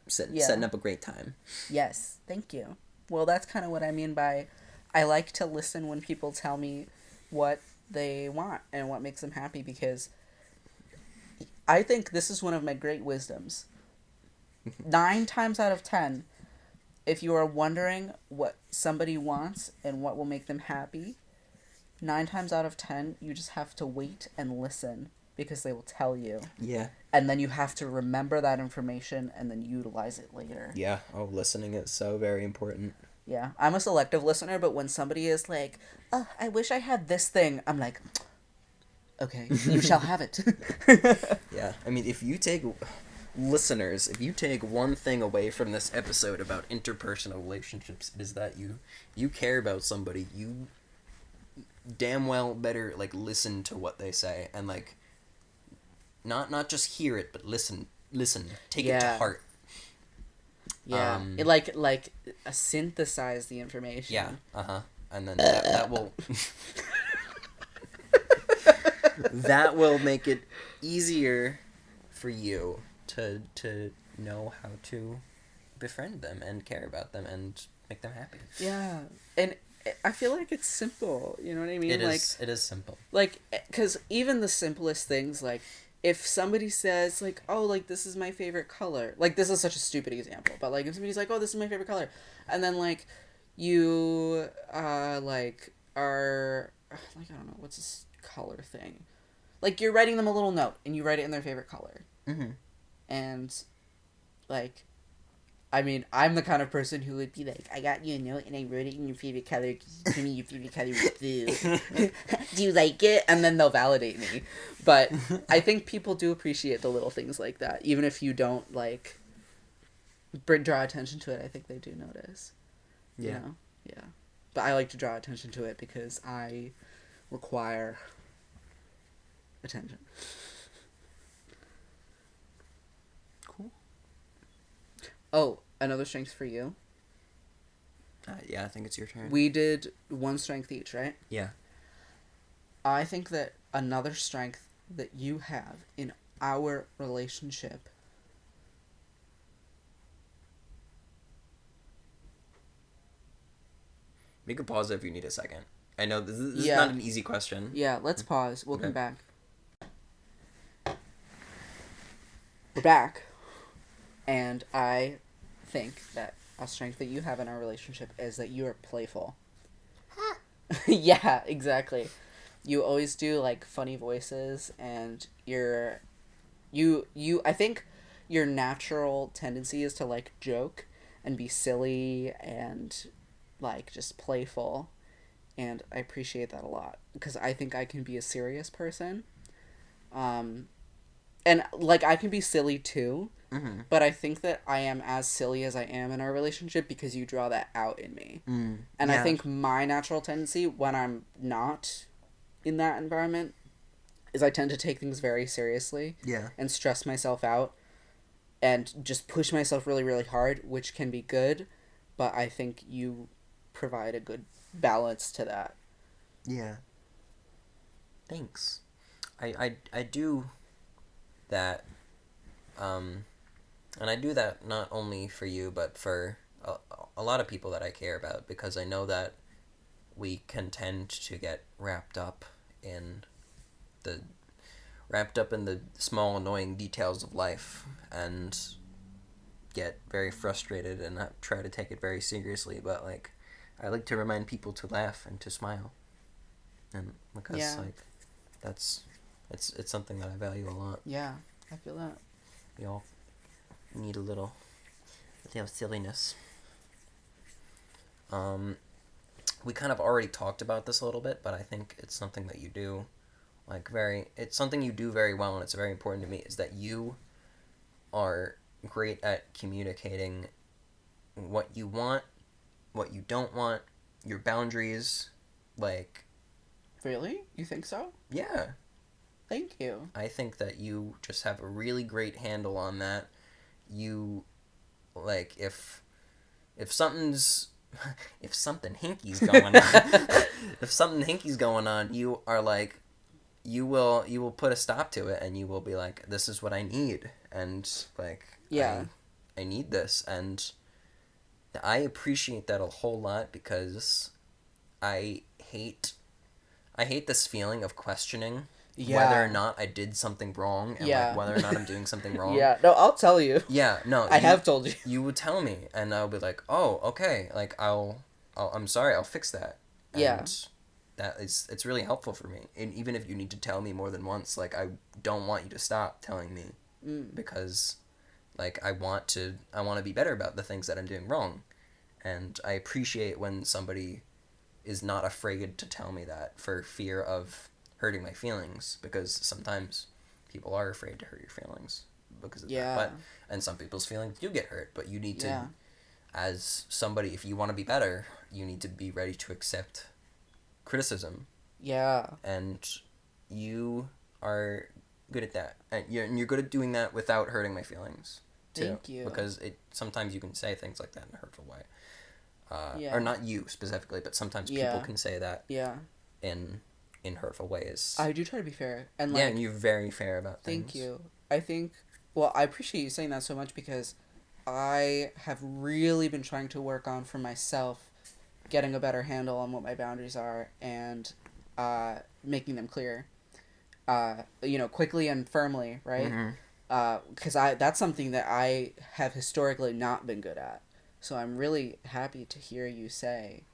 setting up a great time. Yes, thank you. Well, that's kind of what I mean by I like to listen when people tell me what they want and what makes them happy, because I think this is one of my great wisdoms. 9 times out of 10, if you are wondering what somebody wants and what will make them happy, 9 times out of 10, you just have to wait and listen, because they will tell you. Yeah. And then you have to remember that information and then utilize it later. Yeah. Oh, listening is so very important. Yeah. I'm a selective listener, but when somebody is like, oh, I wish I had this thing, I'm like, okay, you shall have it. Yeah. I mean, if you take one thing away from this episode about interpersonal relationships, it is that you care about somebody. You damn well better like listen to what they say, and like not just hear it, but listen, take it to heart. Yeah. It like synthesize the information. Yeah. And then that will that will make it easier for you to know how to befriend them and care about them and make them happy. Yeah, and I feel like it's simple. You know what I mean? It is simple. Like, because even the simplest things, like, if somebody says, like, oh, like, this is my favorite color. Like, this is such a stupid example. But, like, if somebody's like, oh, this is my favorite color. And then, like, you, like, are, like, I don't know, what's this color thing? Like, you're writing them a little note, and you write it in their favorite color. Mm-hmm. And, like, I mean, I'm the kind of person who would be like, I got you a note and I wrote it in your favorite color because to me your favorite color is blue. Do you like it? And then they'll validate me. But I think people do appreciate the little things like that. Even if you don't, like, draw attention to it, I think they do notice. Yeah. You know? Yeah. But I like to draw attention to it because I require attention. Oh, another strength for you. Yeah, I think it's your turn. We did one strength each, right? Yeah. I think that another strength that you have in our relationship. We can pause it if you need a second. I know this is Yeah. not an easy question. Yeah, let's pause. We'll come Okay. back. We're back. And I think that a strength that you have in our relationship is that you are playful. Yeah, exactly. You always do like funny voices and you I think your natural tendency is to like joke and be silly and like just playful, and I appreciate that a lot because I think I can be a serious person. And like I can be silly too. Mm-hmm. But I think that I am as silly as I am in our relationship because you draw that out in me. Mm. And Yeah. I think my natural tendency when I'm not in that environment is I tend to take things very seriously Yeah. and stress myself out and just push myself really, really hard, which can be good, but I think you provide a good balance to that. Yeah. Thanks. I do that, and I do that not only for you, but for a lot of people that I care about, because I know that we can tend to get wrapped up in the small annoying details of life and get very frustrated and not try to take it very seriously, but like I like to remind people to laugh and to smile, and because Yeah. like that's it's something that I value a lot. Yeah, I feel that. We all need a little silliness. We kind of already talked about this a little bit, but I think it's something that you do it's something you do very well, and it's very important to me, is that you are great at communicating what you want, what you don't want, your boundaries, like... Really? You think so? Yeah. Thank you. I think that you just have a really great handle on that. You, like, if something's... if something hinky's going on... if something hinky's going on, you are like... You will put a stop to it, and you will be like, this is what I need, and like, Yeah. I need this, and I appreciate that a whole lot, because I hate this feeling of questioning whether or not I did something wrong, and like whether or not I'm doing something wrong. Yeah, no, I'll tell you. Yeah, no, I have told you. You would tell me, and I'll be like, oh, okay, like I'm sorry, I'll fix that. And Yeah. it's really helpful for me. And even if you need to tell me more than once, like, I don't want you to stop telling me, because like I want to be better about the things that I'm doing wrong. And I appreciate when somebody is not afraid to tell me that for fear of hurting my feelings, because sometimes people are afraid to hurt your feelings because of that. But and some people's feelings do get hurt, but you need to, as somebody, if you want to be better, you need to be ready to accept criticism. Yeah. And you are good at that. And you're good at doing that without hurting my feelings, too. Thank you. Because sometimes you can say things like that in a hurtful way. Or not you specifically, but sometimes people can say that Yeah. in in hurtful ways. I do try to be fair, and yeah, and you're very fair about things. Thank you. I think. Well, I appreciate you saying that so much because I have really been trying to work on for myself, getting a better handle on what my boundaries are and making them clear. Quickly and firmly, right? Because that's something that I have historically not been good at. So I'm really happy to hear you say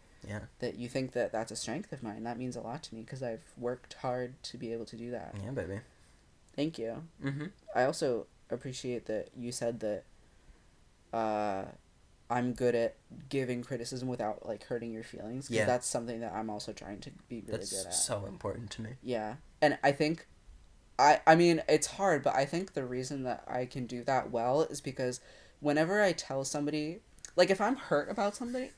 that you think that that's a strength of mine. That means a lot to me because I've worked hard to be able to do that. Yeah, baby. Thank you. I also appreciate that you said that I'm good at giving criticism without like hurting your feelings. Because that's something that I'm also trying to be really good at. That's so important to me. Yeah. And I think I mean, it's hard, but I think the reason that I can do that well is because whenever I tell somebody, like, if I'm hurt about something,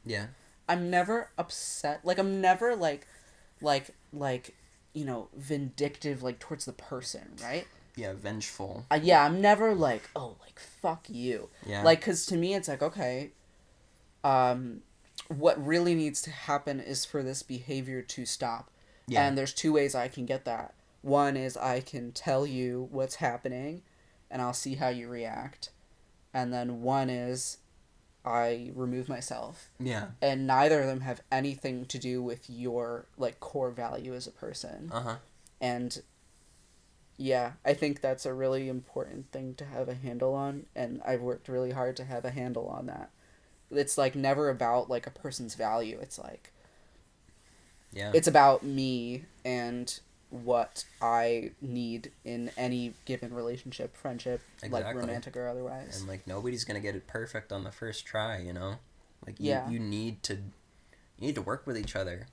I'm never upset. Like, I'm never, vindictive, like, towards the person, right? Yeah, vengeful. I'm never like, oh, like, fuck you. Yeah. Like, because to me, it's like, okay, what really needs to happen is for this behavior to stop. Yeah. And there's two ways I can get that. One is I can tell you what's happening, and I'll see how you react. And then one is I remove myself. Yeah. And neither of them have anything to do with your, like, core value as a person. And, yeah, I think that's a really important thing to have a handle on, and I've worked really hard to have a handle on that. It's, like, never about, like, a person's value. It's, like... Yeah. It's about me and... what I need in any given relationship, friendship, like romantic or otherwise. And like nobody's gonna get it perfect on the first try, you know? Like you need to work with each other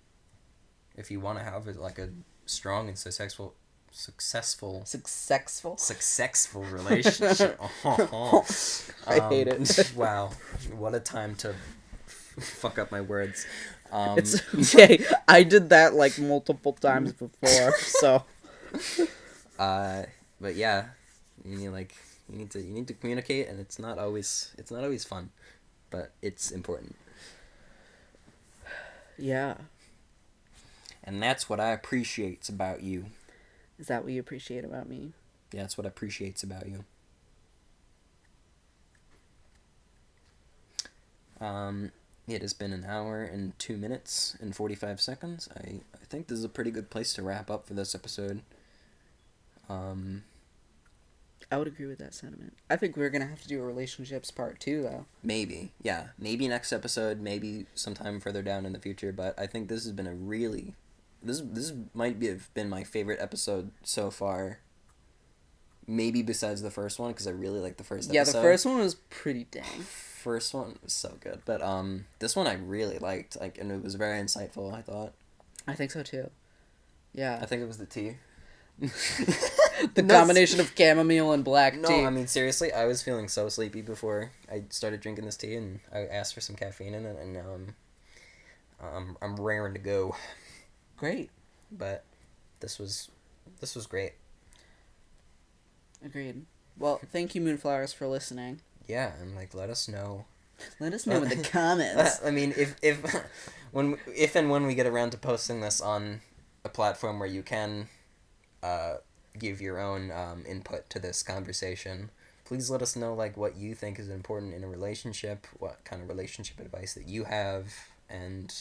if you want to have like a strong and successful relationship. I hate it. Wow, what a time to fuck up my words. It's okay. I did that like multiple times before, so. But yeah, you need to communicate, and it's not always fun, but it's important. Yeah. And that's what I appreciate about you. Is that what you appreciate about me? Yeah, that's what I appreciate about you. It has been 1 hour and 2 minutes and 45 seconds. I think this is a pretty good place to wrap up for this episode. I would agree with that sentiment. I think we're going to have to do a relationships part 2, though. Maybe, yeah. Maybe next episode, maybe sometime further down in the future, but I think this has been a really... This might have been my favorite episode so far. Maybe besides the first one, because I really liked the first episode. Yeah, the first one was pretty dang. First one was so good, but this one I really liked, like, and it was very insightful, I thought. I think so too. Yeah. I think it was the tea. The combination of chamomile and black tea. No, I mean seriously, I was feeling so sleepy before I started drinking this tea, and I asked for some caffeine in it, and now I'm raring to go. Great. But this was great. Agreed. Well, thank you, Moonflowers, for listening. Yeah, and like let us know. Let us know in the comments. I mean, if and when we get around to posting this on a platform where you can give your own input to this conversation, please let us know like what you think is important in a relationship, what kind of relationship advice that you have, and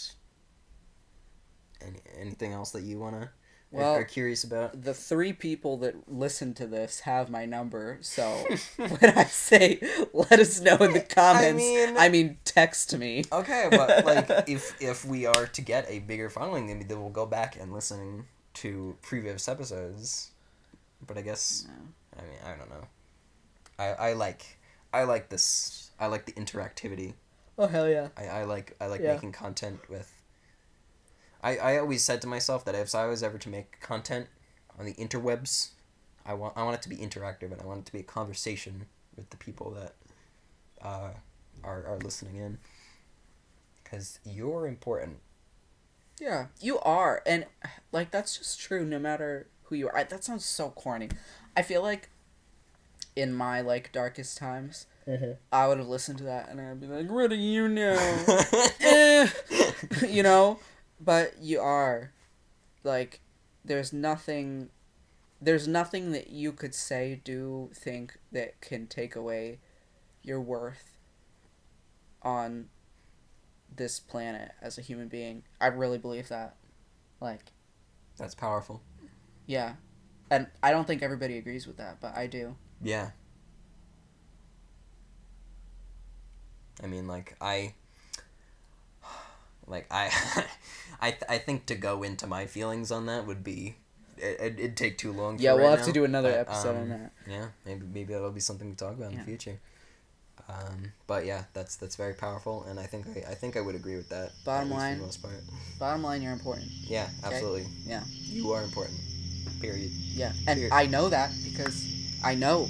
anything else that you are curious about. The 3 people that listen to this have my number, so when I say let us know in the comments, I mean text me. Okay, but like if we are to get a bigger following, maybe they will go back and listen to previous episodes. But I guess I mean I don't know. I like this. I like the interactivity. Oh hell yeah. I like making content with. I always said to myself that if I was ever to make content on the interwebs, I want it to be interactive, and I want it to be a conversation with the people that are listening in, because you're important. Yeah, you are, and like that's just true. No matter who you are, that sounds so corny. I feel like in my like darkest times, I would have listened to that, and I'd be like, "What do you know?" You know. But you are, like, there's nothing that you could say, do, think that can take away your worth on this planet as a human being. I really believe that. Like, That's powerful. yeah. And I don't think everybody agrees with that, but I do. Yeah. I mean, I think to go into my feelings on that would be, it'd take too long. Yeah, we'll right have now, to do another but, episode on that. Yeah, maybe that'll be something to talk about in the Yeah. future. But yeah, that's very powerful, and I think I would agree with that. Bottom at least line. for the most part. Bottom line, you're important. Yeah, absolutely. Yeah. You are important. Period. Yeah, and Period. I know that because I know.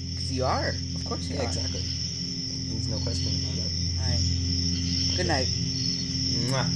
Because you are. Of course you Yeah, are. exactly. There's no question about it. All right. Good night. Mwah.